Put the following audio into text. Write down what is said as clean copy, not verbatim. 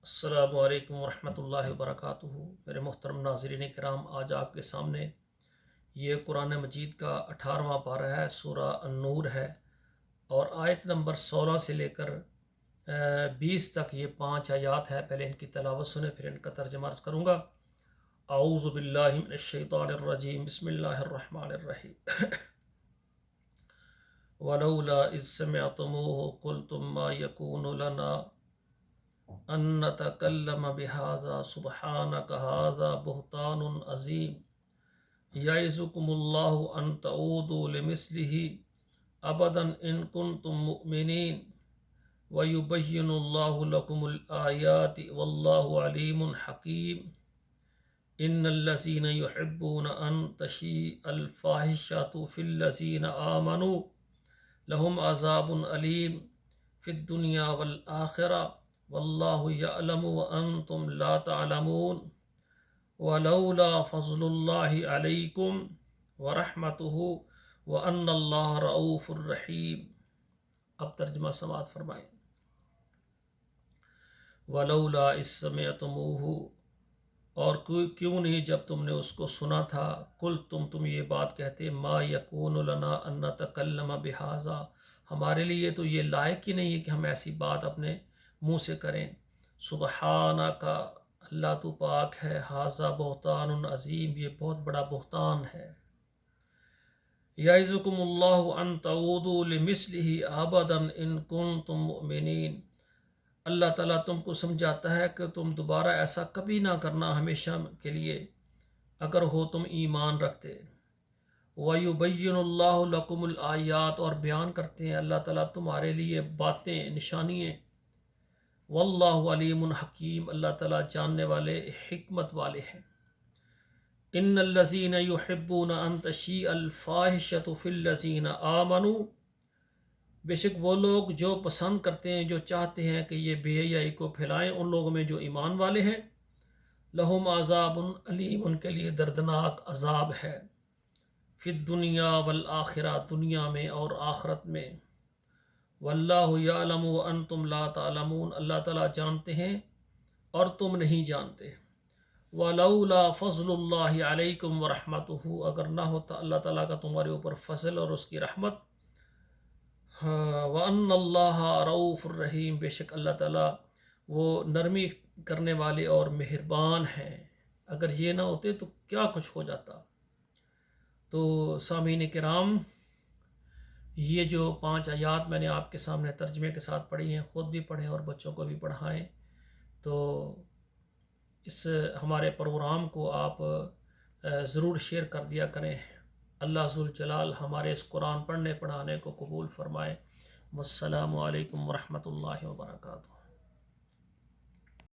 السلام علیکم ورحمۃ اللہ وبرکاتہ۔ میرے محترم ناظرین کرام، آج آپ کے سامنے یہ قرآن مجید کا 18واں پارہ ہے، سورہ النور ہے، اور آیت نمبر 16 سے لے کر 20 تک یہ 5 آیات ہے۔ پہلے ان کی تلاوت سنیں، پھر ان کا ترجمہ عرض کروں گا۔ اعوذ باللہ من الشیطان الرجیم، بسم اللہ الرحمن الرحیم۔ ولولا اذ سمعتموه قلتم ما يكون لنا ان نتکلم بهذا سبحانک هذا بہتان عظیم یعظکم اللہ ان تعودوا لمثلہ ابدا ان کنتم مؤمنین ویبین اللہ لکم الآیات واللہ علیم حکیم۔ ان الذین یحبون ان تشیع الفاحشۃ فی الذین آمنوا لہم عذاب علیم فی الدنیا والآخرہ واللہ یعلم وانتم لا تعلمون ولولا فضل اللہ علیکم ورحمتہ وان اللہ رؤوف الرحیم۔ اب ترجمہ سماعت فرمائیں۔ ولولا اذ سمعتموہ، اور کیوں نہیں جب تم نے اس کو سنا تھا، قل تم یہ بات کہتے، ما یکون لنا ان نتکلم بہذا، ہمارے لیے تو یہ لائق ہی نہیں ہے کہ ہم ایسی بات اپنے منہ سے کریں۔ سبحانک، اللہ تو پاک ہے، ھذا بہتان عظیم، یہ بہت بڑا بہتان ہے۔ یعظکم اللہ ان تعودوا لمثلہ ابدا ان کنتم مؤمنین، اللہ تعالیٰ تم کو سمجھاتا ہے کہ تم دوبارہ ایسا کبھی نہ کرنا ہمیشہ کے لیے اگر ہو تم ایمان رکھتے۔ وَيُبَيِّنُ اللَّهُ لَكُمُ الْآيَاتِ، اور بیان کرتے ہیں اللہ تعالیٰ تمہارے لیے باتیں، نشانیاں۔ واللہ علیم حکیم، اللہ تعالیٰ جاننے والے، حکمت والے ہیں۔ ان الذین یحبون ان تشیع الفاحشۃ فی الذین آمنوا، بے شک وہ لوگ جو پسند کرتے ہیں، جو چاہتے ہیں کہ یہ بے حیائی کو پھیلائیں ان لوگوں میں جو ایمان والے ہیں، لہم عذاب علیم، ان کے لیے دردناک عذاب ہے، فی الدنیا والآخرہ، دنیا میں اور آخرت میں۔ واللہ یعلم وانتم لا تعلمون، اللہ تعالیٰ جانتے ہیں اور تم نہیں جانتے۔ ولولا فضل اللہ علیکم ورحمتہ، اگر نہ ہوتا اللہ تعالیٰ کا تمہارے اوپر فضل اور اس کی رحمت۔ وَأَنَّ اللَّهَ رَؤُوفٌ الرحیم، بے شک اللہ تعالیٰ وہ نرمی کرنے والے اور مہربان ہیں، اگر یہ نہ ہوتے تو کیا کچھ ہو جاتا۔ تو سامعین کرام، یہ جو 5 آیات میں نے آپ کے سامنے ترجمے کے ساتھ پڑھی ہیں، خود بھی پڑھیں اور بچوں کو بھی پڑھائیں۔ تو اس ہمارے پروگرام کو آپ ضرور شیئر کر دیا کریں۔ اللہ ذوالجلال ہمارے اس قرآن پڑھنے پڑھانے کو قبول فرمائے۔ والسلام علیکم ورحمۃ اللہ وبرکاتہ۔